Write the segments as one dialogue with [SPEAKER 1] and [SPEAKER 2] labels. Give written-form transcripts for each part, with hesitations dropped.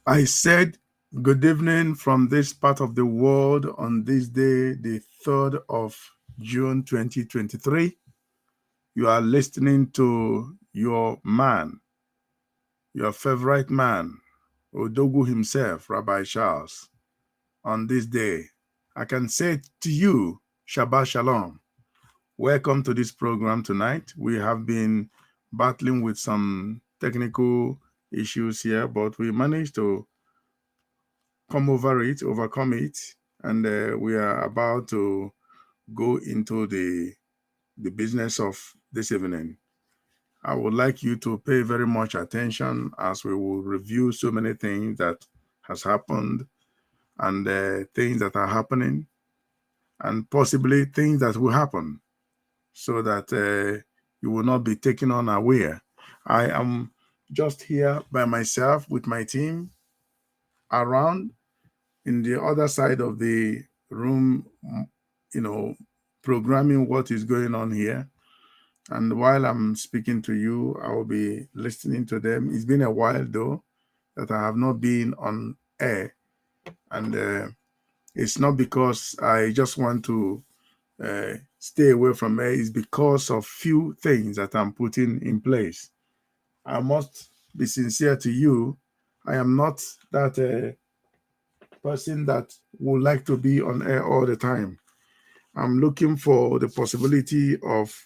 [SPEAKER 1] I said, good evening from this part of the world on this day, the 3rd of June 2023. You are listening to your man, your favorite man, Odogu himself, Rabbi Charles, on this day. I can say to you, Shabbat Shalom. Welcome to this program tonight. We have been battling with some technical issues here, but we managed to overcome it, and we are about to go into the business of this evening. I would like you to pay very much attention as we will review so many things that has happened and things that are happening and possibly things that will happen so that you will not be taken unaware. I am just here by myself with my team around in the other side of the room, you know, programming what is going on here. And while I'm speaking to you, I will be listening to them. It's been a while, though, that I have not been on air. And it's not because I just want to stay away from air. It's because of few things that I'm putting in place. I must be sincere to you. I am not that person that would like to be on air all the time. I'm looking for the possibility of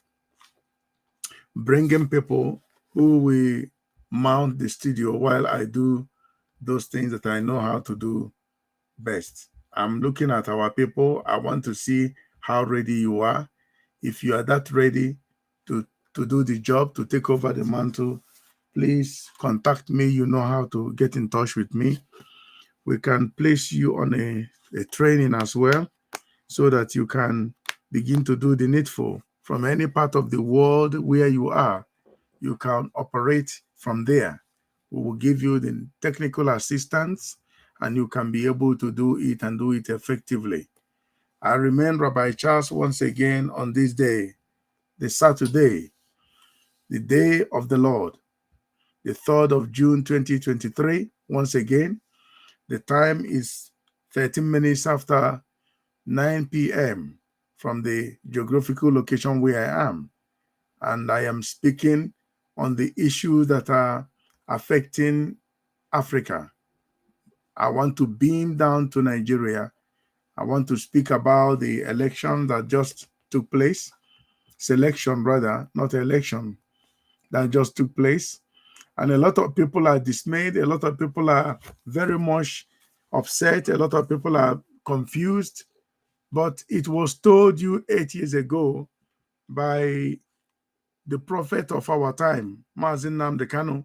[SPEAKER 1] bringing people who will mount the studio while I do those things that I know how to do best. I'm looking at our people. I want to see how ready you are. If you are that ready to do the job, to take over the mantle, please contact me. You know how to get in touch with me. We can place you on a training as well so that you can begin to do the needful from any part of the world where you are. You can operate from there. We will give you the technical assistance and you can be able to do it and do it effectively. I remain Rabbi Charles once again on this day, the Saturday, the day of the Lord, the 3rd of June 2023. Once again, the time is 13 minutes after 9 p.m. from the geographical location where I am. And I am speaking on the issues that are affecting Africa. I want to beam down to Nigeria. I want to speak about the election that just took place, selection rather, not election, that just took place. And a lot of people are dismayed. A lot of people are very much upset. A lot of people are confused. But it was told you 8 years ago by the prophet of our time, Mazi Nnamdi Kanu.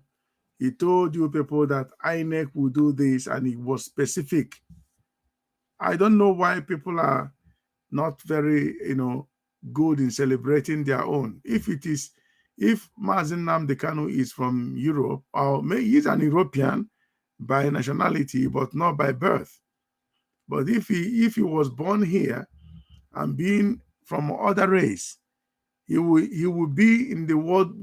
[SPEAKER 1] He told you people that INEC will do this, and it was specific. I don't know why people are not very, good in celebrating their own. If Mazi Nnamdi Kanu is from Europe, or maybe he's an European by nationality, but not by birth. But if he was born here and being from other race, he will be in the world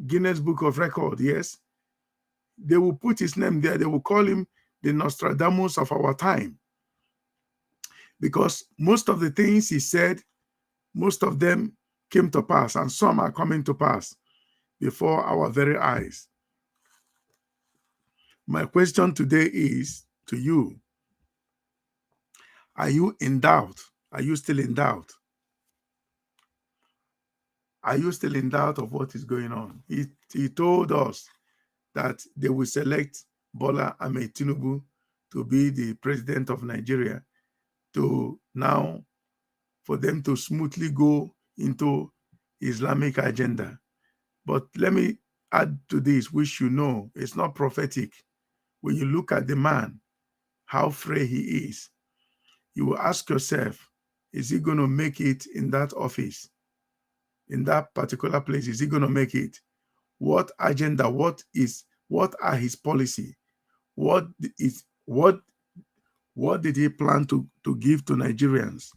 [SPEAKER 1] Guinness Book of Record. Yes, they will put his name there. They will call him the Nostradamus of our time, because most of the things he said, most of them came to pass, and some are coming to pass before our very eyes. My question today is to you: are you in doubt? Are you still in doubt? Are you still in doubt of what is going on? He told us that they will select Bola Ahmed Tinubu to be the president of Nigeria, to now for them to smoothly go into Islamic agenda. But let me add to this, which you know, it's not prophetic. When you look at the man, how frail he is, you will ask yourself, is he going to make it in that office, in that particular place? Is he going to make it? What agenda? What are his policy? What did he plan to give to Nigerians?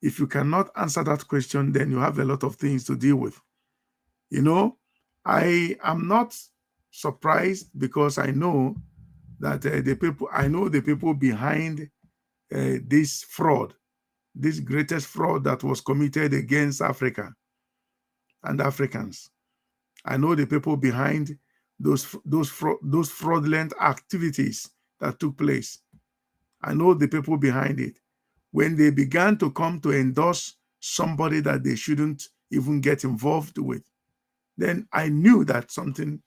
[SPEAKER 1] If you cannot answer that question, then you have a lot of things to deal with. I am not surprised because I know that I know the people behind this fraud, this greatest fraud that was committed against Africa and Africans. I know the people behind those fraudulent activities that took place. I know the people behind it. When they began to come to endorse somebody that they shouldn't even get involved with, then I knew that something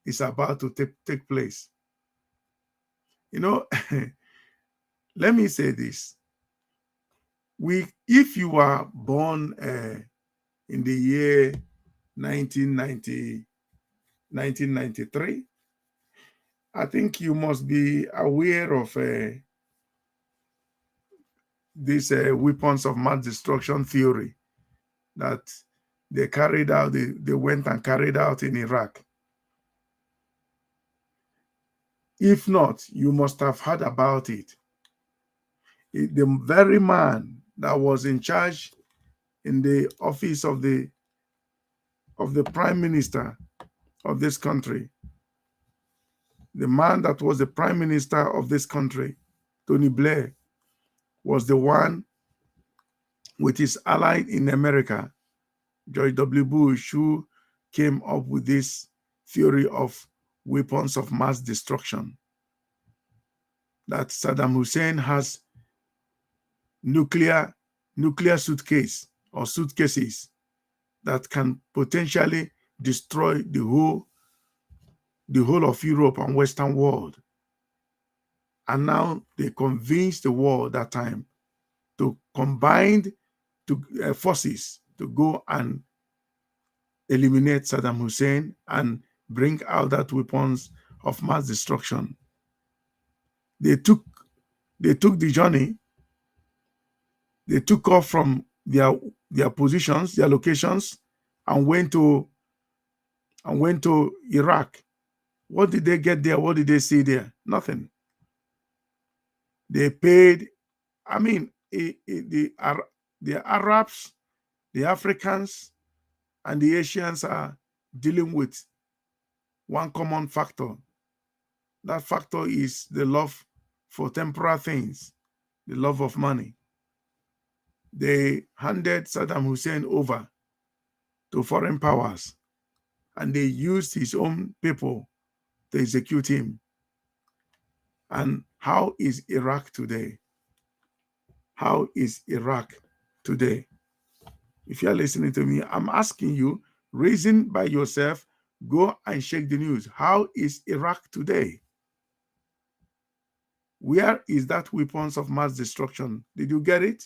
[SPEAKER 1] is about to take place. You know, let me say this. If you are born in the year 1990, 1993, I think you must be aware of these weapons of mass destruction theory that they went and carried out in Iraq. If not, you must have heard about it. The very man that was in charge in the office of the prime minister of this country, the man that was the prime minister of this country, Tony Blair, was the one with his ally in America, George W. Bush, who came up with this theory of weapons of mass destruction. That Saddam Hussein has nuclear suitcase or suitcases that can potentially destroy the whole of Europe and Western world. And now they convinced the world that time to combine forces to go and eliminate Saddam Hussein and bring out that weapons of mass destruction. They took the journey. They took off from their positions, their locations, and went to Iraq. What did they get there? What did they see there? Nothing. They paid. I mean, the Arabs, the Africans, and the Asians are dealing with one common factor. That factor is the love for temporal things, the love of money. They handed Saddam Hussein over to foreign powers, and they used his own people to execute him. And how is Iraq today? How is Iraq today? If you're listening to me, I'm asking you, reason by yourself, go and check the news. How is Iraq today? Where is that weapons of mass destruction? Did you get it?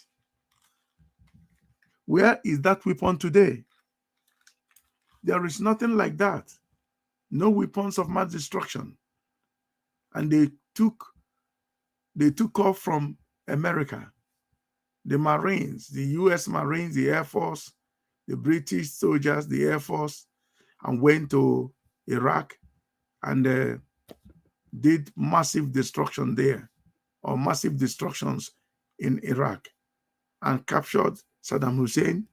[SPEAKER 1] Where is that weapon today? There is nothing like that. No weapons of mass destruction. And they took off from America. The Marines, the US Marines, the Air Force, the British soldiers, the Air Force, and went to Iraq and did massive destruction there, or massive destructions in Iraq, and captured Saddam Hussein,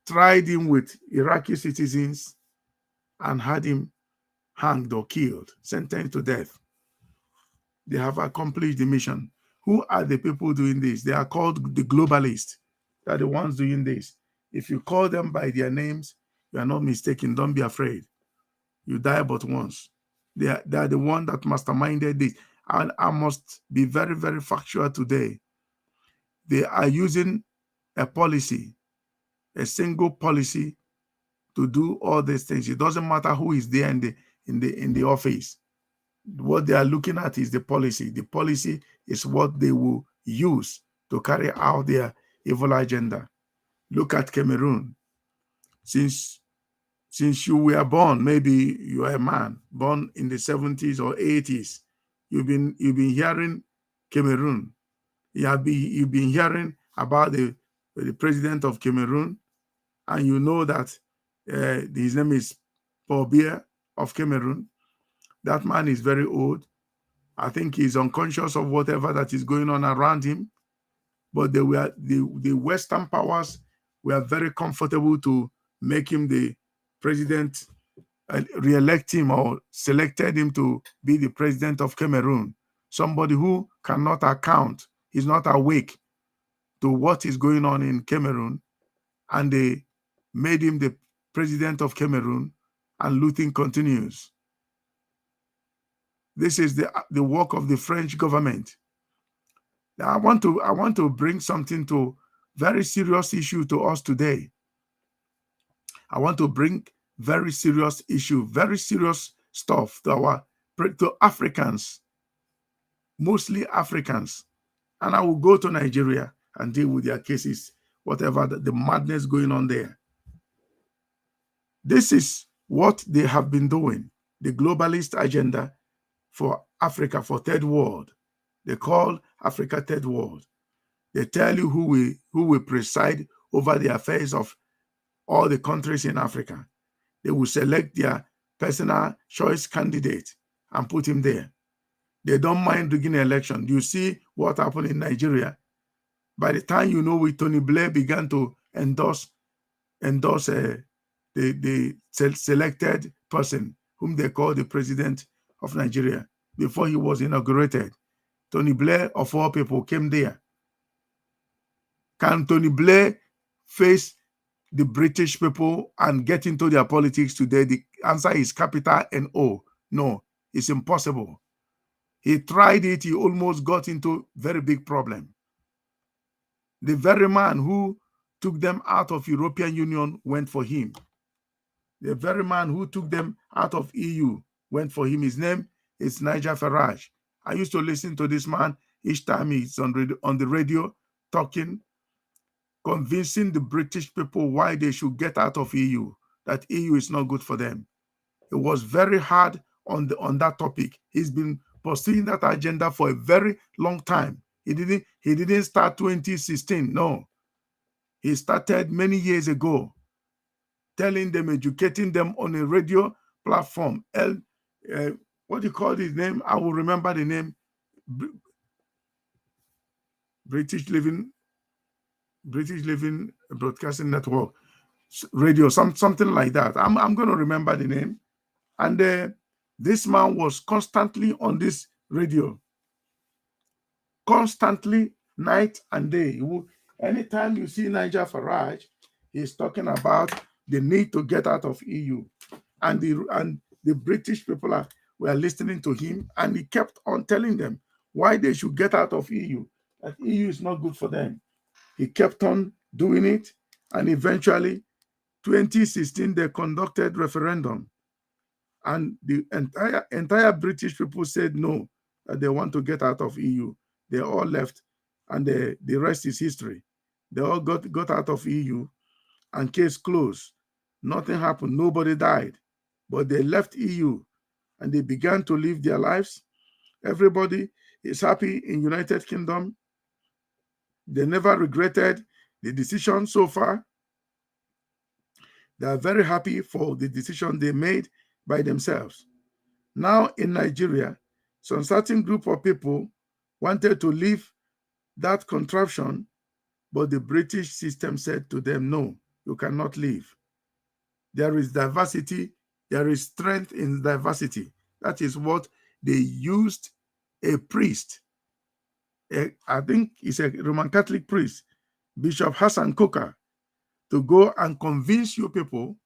[SPEAKER 1] tried him with Iraqi citizens, and had him hanged or killed, sentenced to death. They have accomplished the mission. Who are the people doing this? They are called the globalists. They are the ones doing this. If you call them by their names, you are not mistaken. Don't be afraid. You die but once. They are the one that masterminded this. And I must be very, very factual today. They are using a policy, a single policy, to do all these things. It doesn't matter who is there in the office. What they are looking at is the policy. The policy is what they will use to carry out their evil agenda. Look at Cameroon. Since you were born, maybe you are a man born in the 70s or 80s, you've been hearing Cameroon. You've been hearing about the president of Cameroon, and you know that his name is Paul Biya of Cameroon. That man is very old. I think he's unconscious of whatever that is going on around him. But the Western powers were very comfortable to make him the president re-elect him or selected him to be the president of Cameroon. Somebody who cannot account, is not awake to what is going on in Cameroon, and they made him the president of Cameroon, and looting continues. This is the work of the French government. Now, I want to bring something to very serious issue to us today. I want to bring very serious issue, very serious stuff to Africans, mostly Africans. And I will go to Nigeria and deal with their cases, whatever the madness going on there. This is what they have been doing, the globalist agenda for Africa, for third world. They call Africa third world. They tell you who will preside over the affairs of all the countries in Africa. They will select their personal choice candidate and put him there. They don't mind rigging an election. You see what happened in Nigeria. By the time you know, Tony Blair began to endorse the selected person whom they call the president of Nigeria before he was inaugurated. Tony Blair, of all people, came there. Can Tony Blair face the British people and get into their politics today? The answer is capital N-O. No, it's impossible. He tried it. He almost got into very big problem. The very man who took them out of European Union went for him. The very man who took them out of EU went for him. His name is Nigel Farage. I used to listen to this man each time he's on the radio talking, convincing the British people why they should get out of EU, that EU is not good for them. It was very hard on that topic. He's been pursuing that agenda for a very long time. He didn't start 2016. No. He started many years ago, telling them, educating them on a radio platform. What do you call his name? I will remember the name. British Living Broadcasting Network radio, something like that. I'm going to remember the name. And this man was constantly on this radio, constantly, night and day. Anytime you see Nigel Farage, he's talking about the need to get out of EU, and the British people were listening to him, and he kept on telling them why they should get out of EU, that EU is not good for them. He kept on doing it, and eventually, 2016, they conducted referendum, and the entire British people said no, that they want to get out of EU. They all left, and the rest is history. They all got out of EU, and case closed. Nothing happened. Nobody died. But they left EU, and they began to live their lives. Everybody is happy in United Kingdom. They never regretted the decision so far. They are very happy for the decision they made by themselves. Now in Nigeria, some certain group of people wanted to leave that contraption, but the British system said to them, no, you cannot leave. There is diversity. There is strength in diversity. That is what they used a priest. I think he's a Roman Catholic priest, Bishop Hassan Kuka, to go and convince you people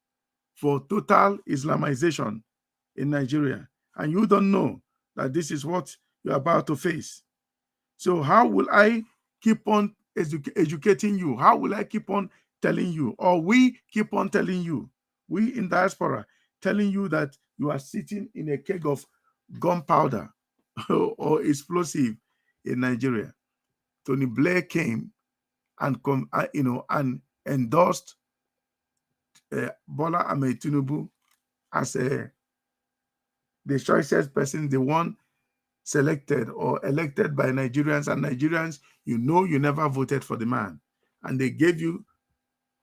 [SPEAKER 1] for total Islamization in Nigeria. And you don't know that this is what you're about to face. So how will I keep on educating you? How will I keep on telling you? Or we keep on telling you, we in diaspora, telling you that you are sitting in a keg of gunpowder or explosive in Nigeria. Tony Blair came and and endorsed Bola Ahmed Tinubu as the choicest person, the one selected or elected by Nigerians, and Nigerians, you never voted for the man, and they gave you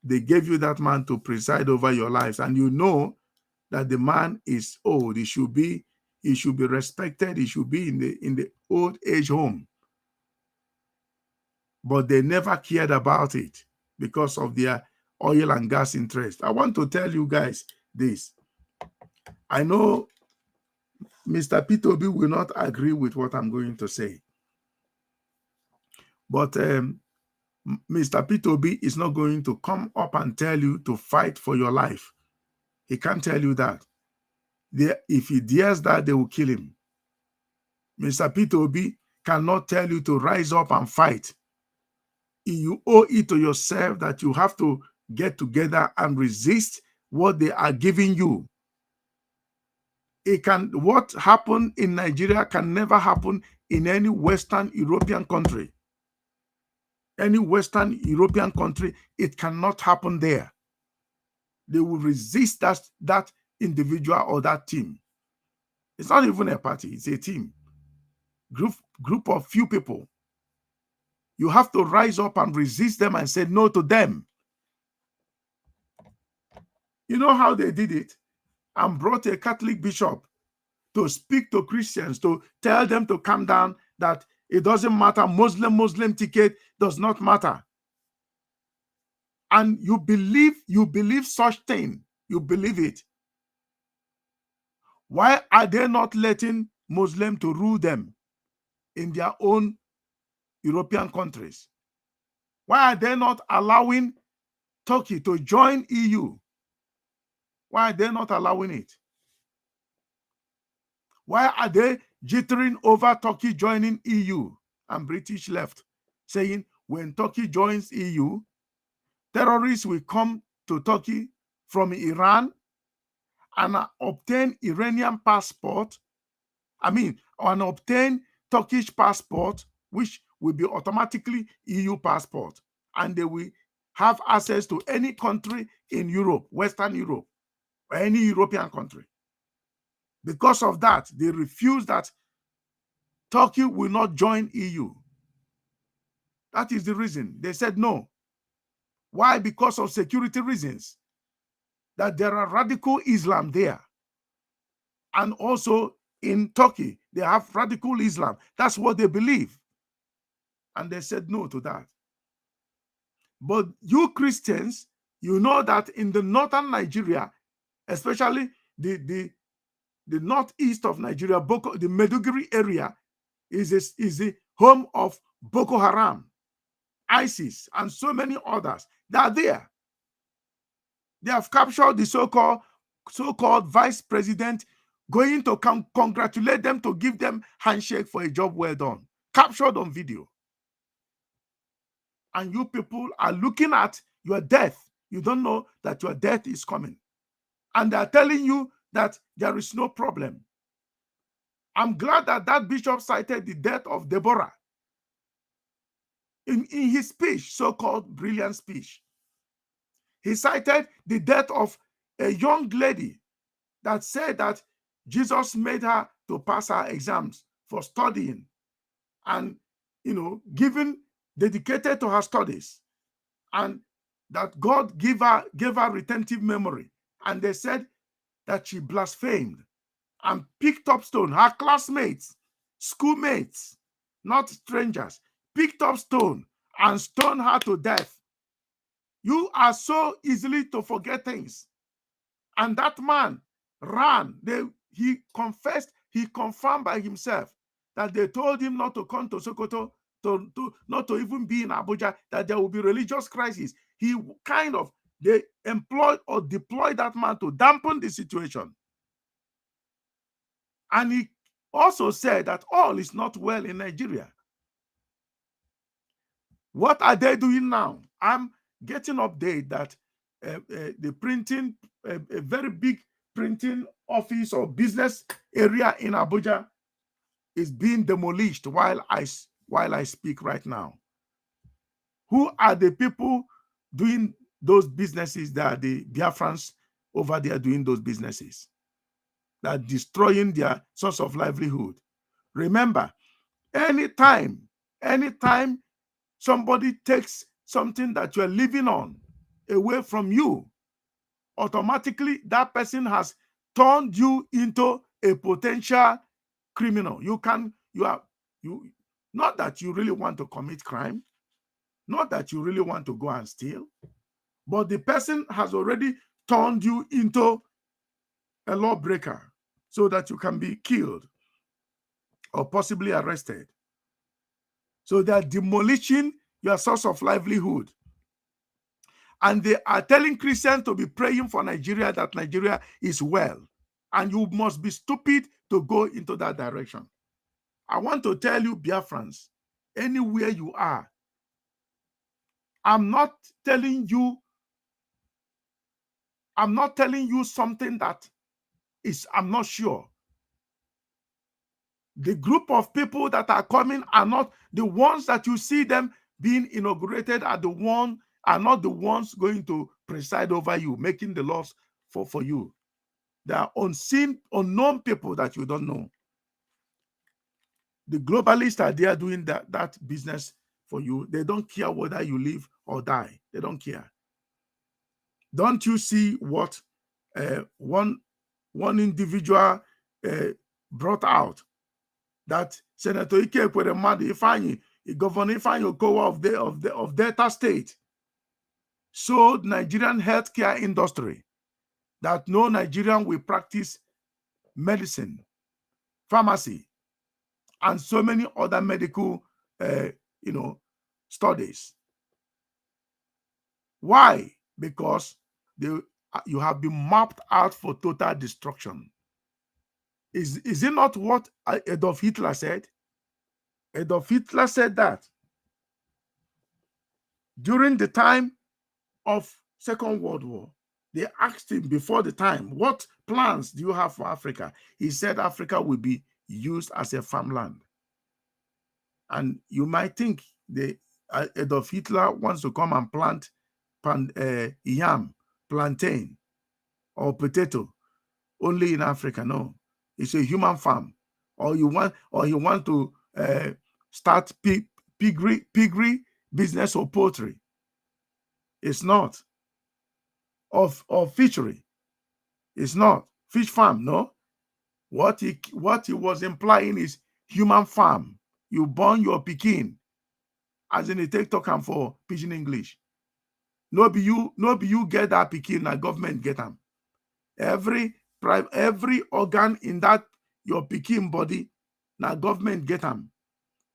[SPEAKER 1] that man to preside over your lives, and you know that the man is old. He should be respected. He should be in the old age home. But they never cared about it because of their oil and gas interest. I want to tell you guys this. I know Mr. P2B will not agree with what I'm going to say. But Mr. P2B is not going to come up and tell you to fight for your life. He can't tell you that. If he dares that, they will kill him. Mr. P2B cannot tell you to rise up and fight. You owe it to yourself that you have to get together and resist what they are giving you. What happened in Nigeria can never happen in any Western European country. Any Western European country, it cannot happen there. They will resist that individual or that team. It's not even a party, it's a team. Group of few people. You have to rise up and resist them and say no to them. You know how they did it? And brought a Catholic bishop to speak to Christians, to tell them to calm down, that it doesn't matter. Muslim ticket does not matter. And you believe such thing. You believe it. Why are they not letting Muslims to rule them in their own European countries? Why are they not allowing Turkey to join EU? Why are they not allowing it? Why are they jittering over Turkey joining EU and British left, saying when Turkey joins EU, terrorists will come to Turkey from Iran and obtain Iranian passport, and obtain Turkish passport, which will be automatically EU passport, and they will have access to any country in Europe, Western Europe, or any European country. Because of that, they refuse that Turkey will not join EU. That is the reason. They said no. Why? Because of security reasons. That there are radical Islam there. And also in Turkey, they have radical Islam. That's what they believe. And they said no to that. But you Christians, you know that in the northern Nigeria, especially the northeast of Nigeria, the Maiduguri area is the home of Boko Haram, ISIS, and so many others. They are there. They have captured the so-called vice president, going to congratulate them, to give them handshake for a job well done. Captured on video. And you people are looking at your death. You don't know that your death is coming. And they're telling you that there is no problem. I'm glad that that bishop cited the death of Deborah in his speech, so-called brilliant speech. He cited the death of a young lady that said that Jesus made her to pass her exams for studying and, dedicated to her studies, and that God gave her retentive memory. And they said that she blasphemed and picked up stone. Her classmates, schoolmates, not strangers, picked up stone and stoned her to death. You are so easily to forget things. And that man ran. He confessed, he confirmed by himself that they told him not to come to Sokoto, not to even be in Abuja, that there will be religious crisis. They employed or deployed that man to dampen the situation. And he also said that all is not well in Nigeria. What are they doing now? I'm getting update that the printing, a very big printing office or business area in Abuja is being demolished while I speak right now. Who are the people doing those businesses? That are the Biafrans over there doing those businesses that are destroying their source of livelihood. Remember, anytime somebody takes something that you're living on away from you, automatically that person has turned you into a potential criminal. Not that you really want to commit crime, not that you really want to go and steal, but the person has already turned you into a lawbreaker so that you can be killed or possibly arrested. So they are demolishing your source of livelihood. And they are telling Christians to be praying for Nigeria, that Nigeria is well. And you must be stupid to go into that direction. I want to tell you, Biafrans, anywhere you are, I'm not telling you something that is, I'm not sure. The group of people that are coming are not the ones that you see them being inaugurated, are not the ones going to preside over you, making the laws for you. They are unseen, unknown people that you don't know. The globalists are there doing that business for you. They don't care whether you live or die. They don't care. Don't you see what one individual brought out? That Senator Ike Ekweremadu Ifeanyi, Governor Ifeanyi Okowa of Delta State, sold Nigerian healthcare industry, that no Nigerian will practice medicine, pharmacy, and so many other medical, studies. Why? Because you have been mapped out for total destruction. Is it not what Adolf Hitler said? Adolf Hitler said that during the time of Second World War, they asked him before the time, what plans do you have for Africa? He said Africa will be used as a farmland. And you might think Adolf Hitler wants to come and plant yam, plantain, or potato only in Africa. No, it's a human farm. Or he want to start piggery business or poultry. It's not. Of fishery. It's not. Fish farm, no. What he was implying is human farm. You born your pikin, as in a TikTok and for pidgin English. No be you get that pikin, na government get them. Every organ in that your pikin body, na government get them.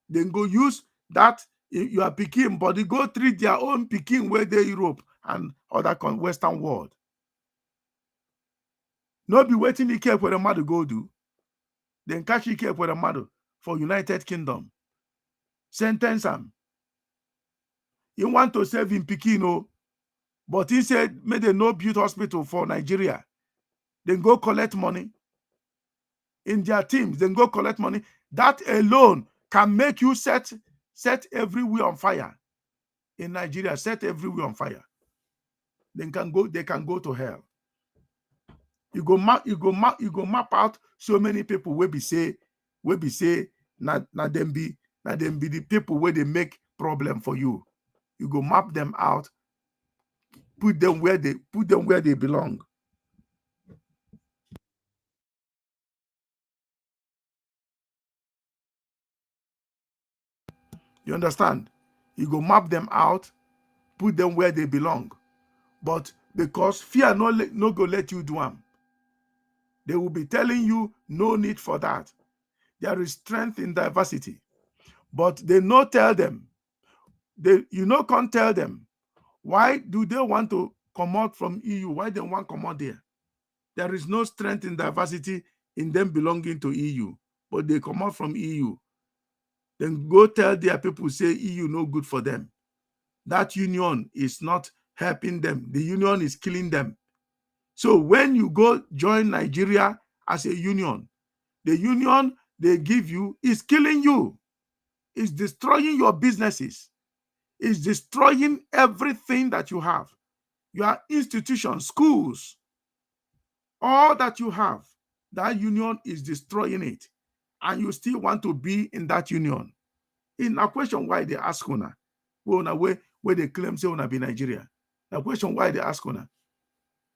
[SPEAKER 1] Then go use that your pikin body, go treat their own pikin where they Europe and other Western world. No be waiting Ike Ekweremadu go do. Then catch Ike Ekweremadu for United Kingdom. Sentence him. You want to save him pikin, but he said, made a no build hospital for Nigeria. Then go collect money in their teams. Then go collect money. That alone can make you set everywhere on fire in Nigeria. Set everywhere on fire. They can go to hell. You go map out so many people will be say na them be the people where they make problem for you. You go map them out, put them where they belong. You understand? You go map them out, put them where they belong. But because fear no go let you do them, they will be telling you no need for that. There is strength in diversity. But they no tell them. Can't tell them. Why do they want to come out from EU? Why they want to come out there? There is no strength in diversity in them belonging to EU, but they come out from EU. Then go tell their people, say EU no good for them. That union is not helping them. The union is killing them. So when you go join Nigeria as a union, the union they give you is killing you. It's destroying your businesses. It's destroying everything that you have. Your institutions, schools, all that you have, that union is destroying it. And you still want to be in that union. In a question why they ask Una, where they claim say Una be Nigeria. The question why they ask Una,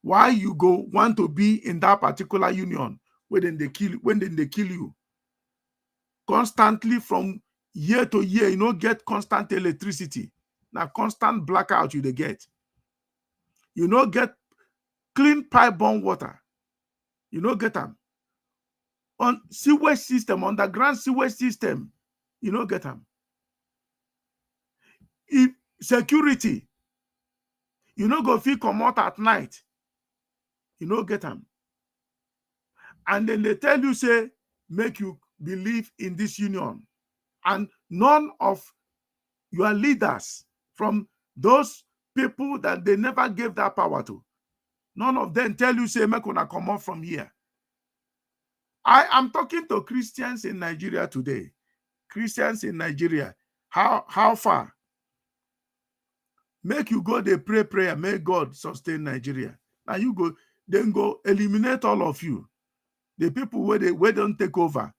[SPEAKER 1] why you go want to be in that particular union when they kill you constantly from year to year. Get constant electricity. Now constant blackout they get. Get clean pipe-borne water. You know, get them. On sewage system, underground sewage system, you know, get them. If security, you know, go fit come out at night, you know, get them. And then they tell you, say, make you believe in this union. And none of your leaders from those people that they never gave that power to, none of them tell you, say, make una come out from here. I am talking to Christians in Nigeria today. Christians in Nigeria, how far? Make you go, they pray prayer, may God sustain Nigeria. Now you go, then go eliminate all of you. The people where they don't take over.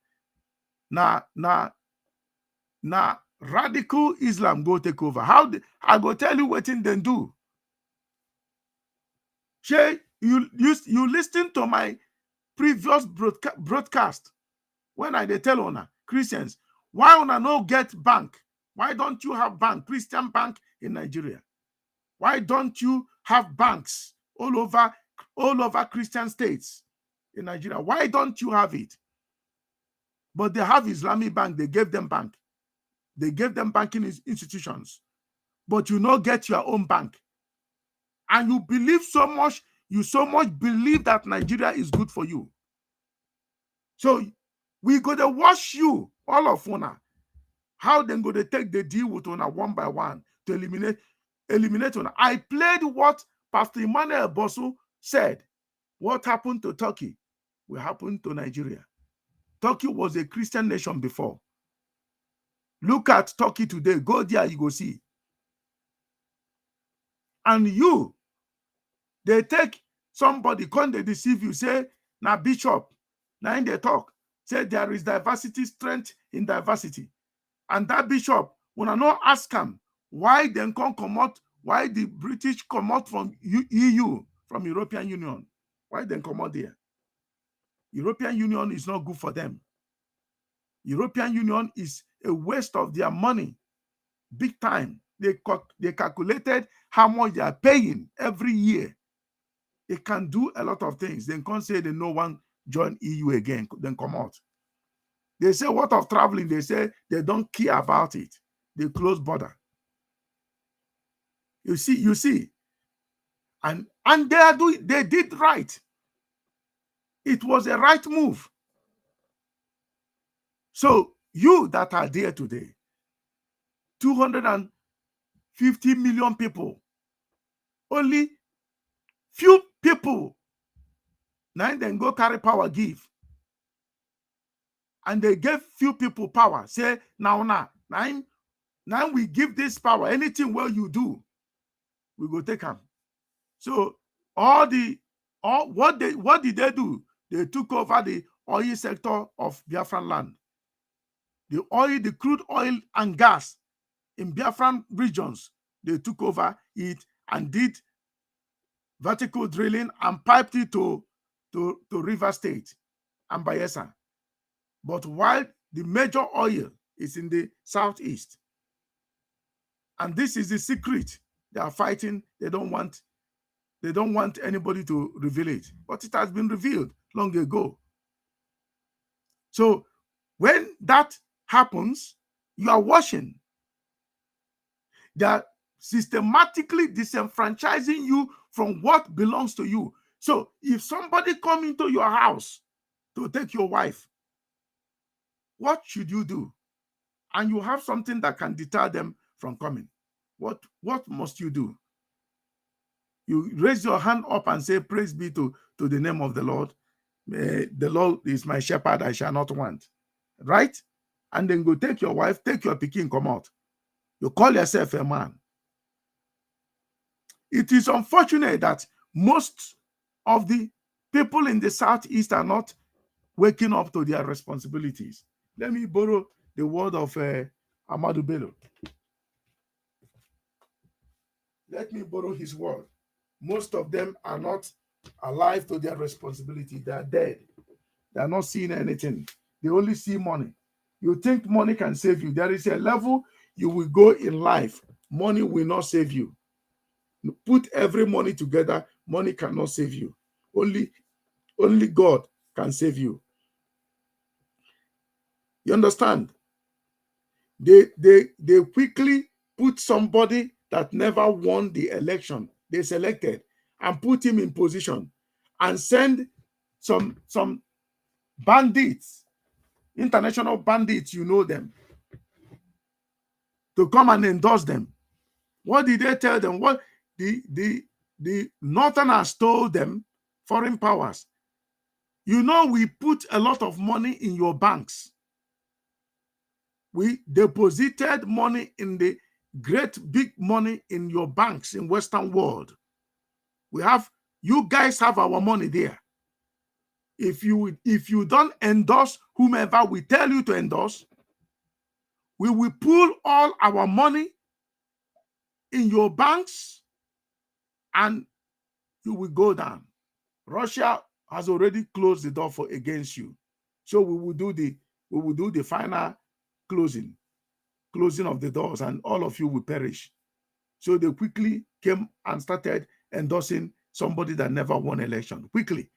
[SPEAKER 1] Now radical Islam go take over. I go tell you what they do. Shay, you listen to my previous broadcast when I tell una Christians, why una no get bank? Why don't you have bank, Christian bank in Nigeria? Why don't you have banks all over Christian states in Nigeria? Why don't you have it? But they have Islamic bank. They gave them bank. They gave them banking institutions. But you not get your own bank. And you believe so much, you so much believe that Nigeria is good for you. So we go to watch you, all of una, how they go to take the deal with una one by one to eliminate una. I played what Pastor Emmanuel Bosu said. What happened to Turkey will happen to Nigeria. Turkey was a Christian nation before. Look at Turkey today. Go there, you go see. And you, they take somebody, come they deceive you, say, now bishop, now in they talk, say there is diversity, strength in diversity. And that bishop, when I not ask him, why they can't come out, why the British come out from EU, from European Union? Why they come out there? European Union is not good for them. European Union is a waste of their money, big time. They calculated how much they are paying every year. They can do a lot of things. They can't say they no one join EU again, then come out. They say what of traveling? They say they don't care about it. They close border. You see, and they did right. It was a right move. So you that are there today, 250 million people, only few people now then go carry power give. And they gave few people power. Say now we give this power. Anything well you do, we go take them. So what did they do? They took over the oil sector of Biafran land. The crude oil and gas in Biafran regions, they took over it and did vertical drilling and piped it to River State and Bayelsa. But while the major oil is in the southeast, and this is the secret they are fighting, they don't want anybody to reveal it. But it has been revealed long ago. So when that happens, you are watching. They are systematically disenfranchising you from what belongs to you. So if somebody come into your house to take your wife, what should you do? And you have something that can deter them from coming. What must you do? You raise your hand up and say, praise be to the name of the Lord. The Lord is my shepherd, I shall not want. Right? And then go take your wife, take your pikin, come out. You call yourself a man. It is unfortunate that most of the people in the Southeast are not waking up to their responsibilities. Let me borrow the word of Ahmadu Bello. Let me borrow his word. Most of them are not alive to their responsibility. They are dead. They are not seeing anything. They only see money. You think money can save you. There is a level you will go in life. Money will not save you. Put every money together. Money cannot save you. Only Only God can save you. You understand? They quickly put somebody that never won the election they selected and put him in position and send some bandits, international bandits, you know them, to come and endorse them. What did they tell them? What the Northerners told them, foreign powers, you know, we put a lot of money in your banks. We deposited money in the great big money in your banks in Western world. You guys have our money there. If you don't endorse whomever we tell you to endorse, we will pull all our money in your banks and you will go down. Russia has already closed the door against you. So we will do the final closing of the doors, and all of you will perish. So they quickly came and started endorsing somebody that never won election. Quickly.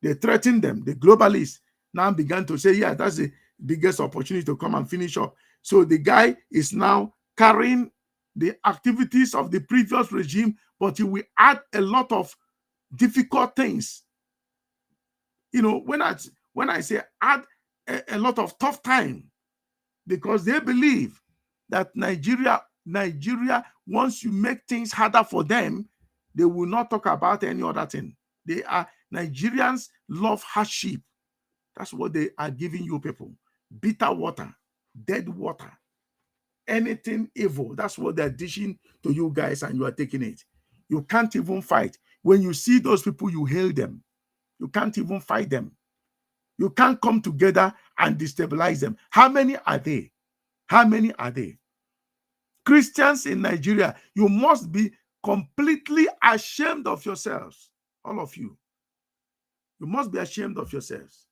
[SPEAKER 1] They threatened them. The globalists now began to say, yeah, that's the biggest opportunity to come and finish up. So the guy is now carrying the activities of the previous regime, but he will add a lot of difficult things. You know, when I say add a lot of tough time, because they believe that Nigeria, once you make things harder for them, they will not talk about any other thing. Nigerians love hardship. That's what they are giving you people. Bitter water, dead water, anything evil. That's what they're dishing to you guys, and you are taking it. You can't even fight. When you see those people, you hail them. You can't even fight them. You can't come together and destabilize them. How many are they? How many are they? Christians in Nigeria, you must be completely ashamed of yourselves. All of you. You must be ashamed of yourselves.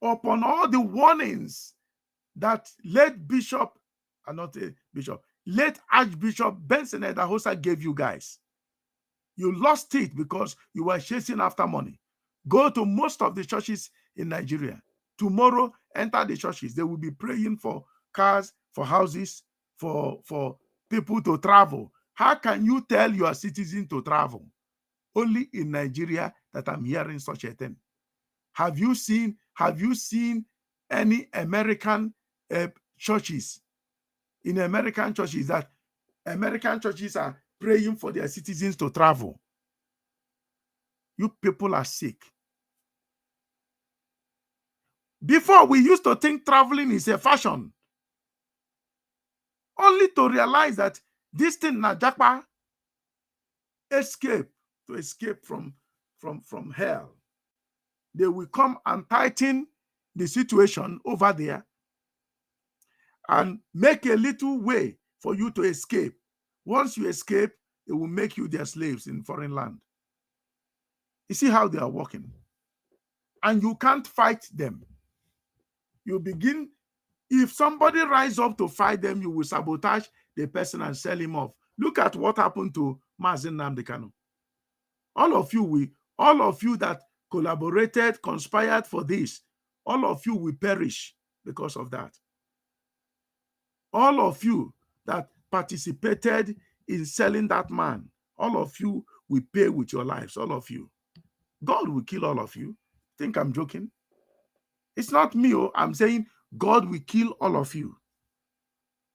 [SPEAKER 1] Upon all the warnings that late Archbishop Benson Idahosa gave you guys, you lost it because you were chasing after money. Go to most of the churches in Nigeria. Tomorrow, enter the churches. They will be praying for cars, for houses, for people to travel. How can you tell your citizens to travel? Only in Nigeria that I'm hearing such a thing. Have you seen any American churches? In American churches, that American churches are praying for their citizens to travel. You people are sick. Before, we used to think traveling is a fashion, only to realize that this thing na japa, escape from hell. They will come and tighten the situation over there and make a little way for you to escape. Once you escape, it will make you their slaves in foreign land. You see how they are working. And you can't fight them. You begin, if somebody rise up to fight them, you will sabotage the person and sell him off. Look at what happened to Mazen Nnamdi Kanu. All of you that collaborated, conspired for this, all of you will perish because of that. All of you that participated in selling that man, all of you will pay with your lives, all of you. God will kill all of you. Think I'm joking? It's not me. I'm saying God will kill all of you.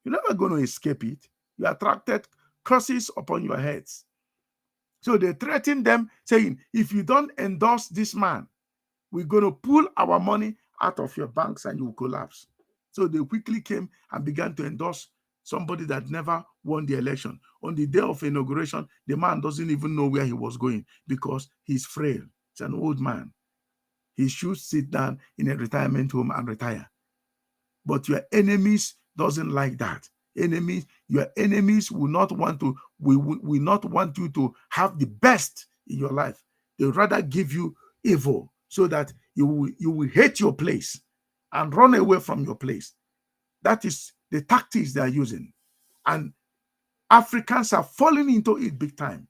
[SPEAKER 1] You're never going to escape it. You attracted curses upon your heads. So they threatened them, saying, if you don't endorse this man, we're going to pull our money out of your banks and you will collapse. So they quickly came and began to endorse somebody that never won the election. On the day of inauguration, the man doesn't even know where he was going because he's frail. He's an old man. He should sit down in a retirement home and retire. But your enemies doesn't like that. Your enemies will not want you to have the best in your life. They rather give you evil so that you will hate your place and run away from your place. That is the tactics they are using. And Africans are falling into it big time.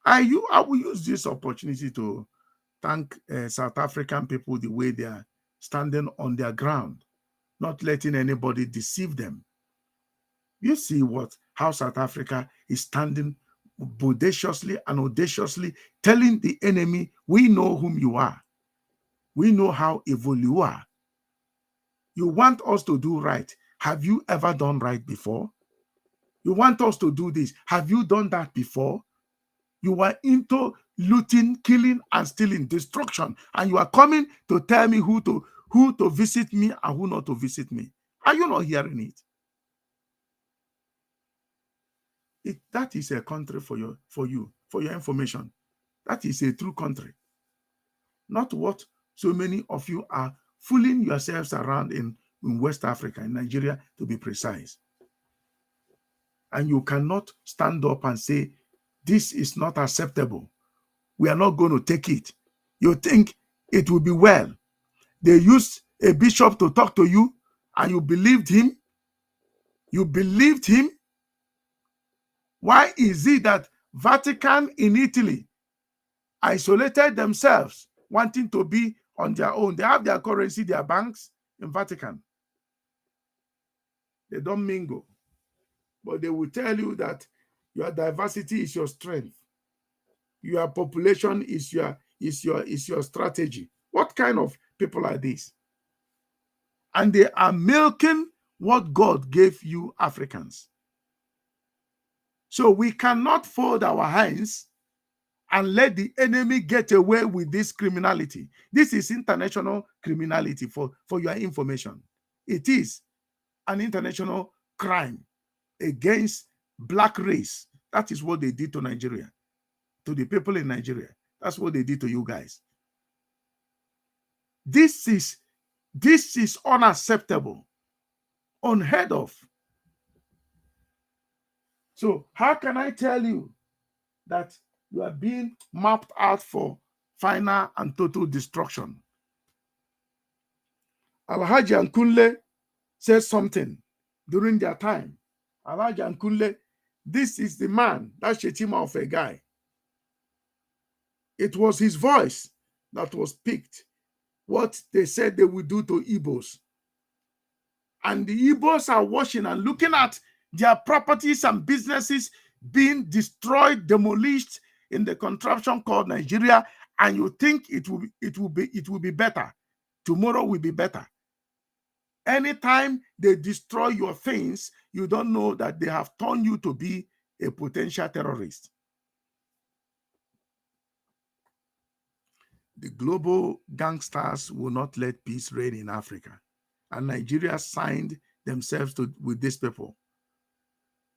[SPEAKER 1] I will use this opportunity to thank South African people the way they are standing on their ground, not letting anybody deceive them. You see how South Africa is standing bodaciously and audaciously telling the enemy, we know whom you are. We know how evil you are. You want us to do right. Have you ever done right before? You want us to do this. Have you done that before? You are into looting, killing, and stealing, destruction. And you are coming to tell me who to visit me and who not to visit me. Are you not hearing it? That is a country for you, for your information. That is a true country. Not what so many of you are fooling yourselves around in West Africa, in Nigeria, to be precise. And you cannot stand up and say, this is not acceptable. We are not going to take it. You think it will be well. They used a bishop to talk to you and you believed him. You believed him. Why is it that Vatican in Italy isolated themselves, wanting to be on their own? They have their currency, their banks in Vatican. They don't mingle. But they will tell you that your diversity is your strength. Your population is your strategy. What kind of people are these? And they are milking what God gave you Africans. So we cannot fold our hands and let the enemy get away with this criminality. This is international criminality, for your information. It is an international crime against black race. That is what they did to Nigeria, to the people in Nigeria. That's what they did to you guys. This is unacceptable, unheard of. So how can I tell you that you are being mapped out for final and total destruction? Alhaji Akunle said something during their time. Alhaji Akunle, this is the man, that Shetima of a guy. It was his voice that was picked, what they said they would do to Igbos. And the Igbos are watching and looking at their properties and businesses being destroyed, demolished in the contraption called Nigeria, and you think it will be better. Tomorrow will be better. Anytime they destroy your things, you don't know that they have turned you to be a potential terrorist. The global gangsters will not let peace reign in Africa. And Nigeria signed themselves with these people.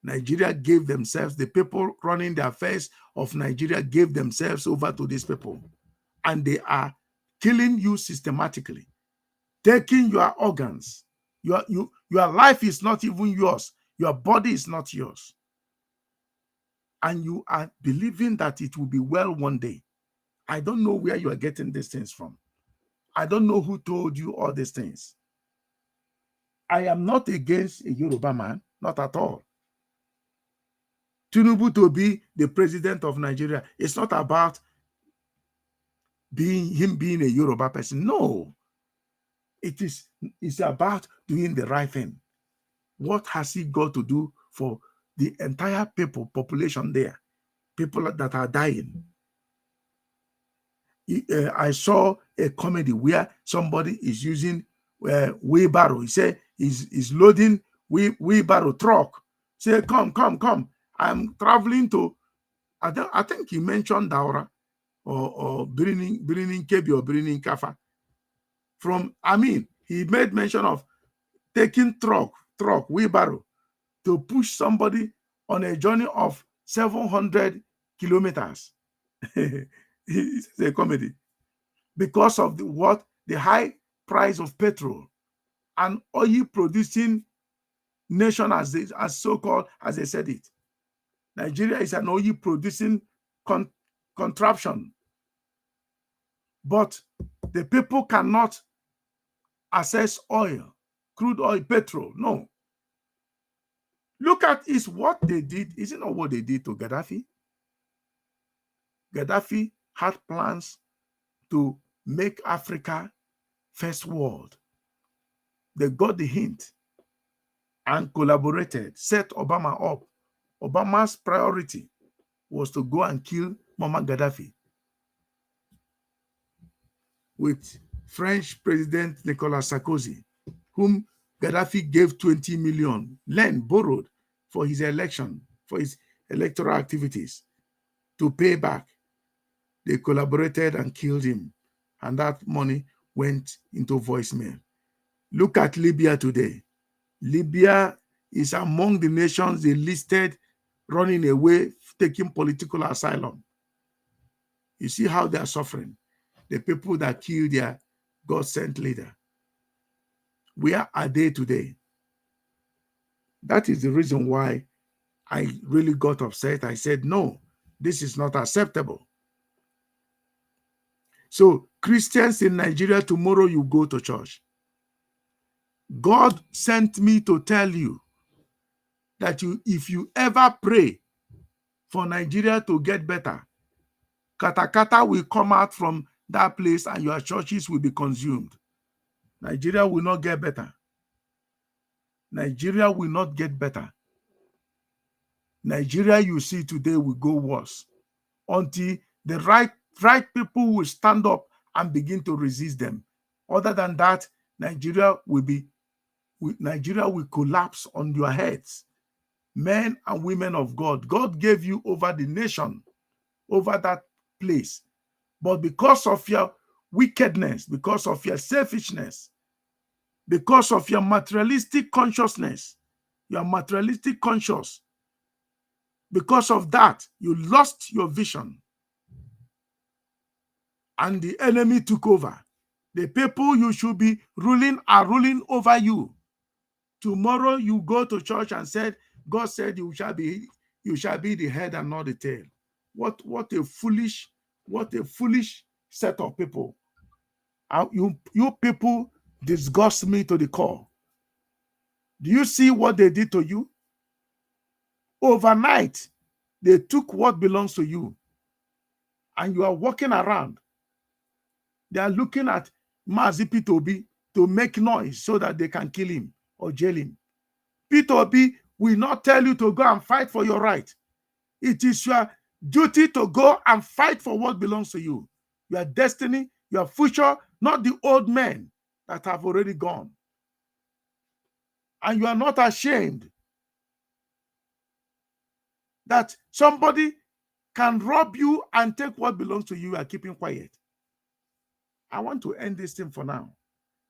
[SPEAKER 1] Nigeria gave themselves, the people running the affairs of Nigeria gave themselves over to these people. And they are killing you systematically, taking your organs. Your life is not even yours. Your body is not yours. And you are believing that it will be well one day. I don't know where you are getting these things from. I don't know who told you all these things. I am not against a Yoruba man, not at all. Tinubu to be the president of Nigeria, it's not about him being a Yoruba person. No. It's about doing the right thing. What has he got to do for the entire population there? People that are dying. I saw a comedy where somebody is using wheelbarrow. He said he's loading wheelbarrow truck. Say, come. I'm traveling to, I think he mentioned Daura or Birinin Kebi or Birinin Kafa. He made mention of taking truck, wheelbarrow to push somebody on a journey of 700 kilometers. It's a comedy. Because of the high price of petrol and oil producing nation, as so-called, as they said it. Nigeria is an oil producing contraption. But the people cannot access oil, crude oil, petrol. No. Look at what they did. Is it not what they did to Gaddafi? Gaddafi had plans to make Africa first world. They got the hint and collaborated, set Obama up. Obama's priority was to go and kill Muammar Gaddafi with French President Nicolas Sarkozy, whom Gaddafi gave 20 million, borrowed for his election, for his electoral activities, to pay back. They collaborated and killed him, and that money went into voicemail. Look at Libya today. Libya is among the nations they listed running away, taking political asylum. You see how they are suffering. The people that killed their God-sent leader. Where are they today? That is the reason why I really got upset. I said, no, this is not acceptable. So Christians in Nigeria, tomorrow you go to church. God sent me to tell you that if you ever pray for Nigeria to get better, katakata will come out from that place and your churches will be consumed. Nigeria will not get better. Nigeria will not get better. Nigeria you see today will go worse until the right people will stand up and begin to resist them. Other than that, Nigeria will collapse on your heads. Men and women of God, God gave you over the nation, over that place. But because of your wickedness, because of your selfishness, because of your materialistic consciousness, you are materialistic conscious. Because of that, you lost your vision. And the enemy took over. The people you should be ruling are ruling over you. Tomorrow you go to church and said, God said you shall be the head and not the tail. What a foolish set of people. You people disgust me to the core. Do you see what they did to you? Overnight, they took what belongs to you, and you are walking around. They are looking at Mazi P2B to make noise so that they can kill him or jail him. P2B will not tell you to go and fight for your right. It is your duty to go and fight for what belongs to you. Your destiny, your future, not the old men that have already gone. And you are not ashamed that somebody can rob you and take what belongs to you and keeping quiet. I want to end this thing for now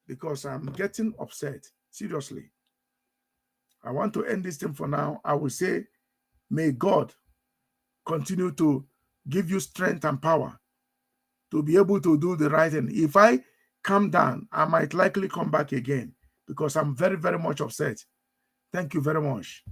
[SPEAKER 1] because I'm getting upset. Seriously. I want to end this thing for now. I will say, may God continue to give you strength and power to be able to do the right thing. If I calm down, I might likely come back again because I'm very, very much upset. Thank you very much.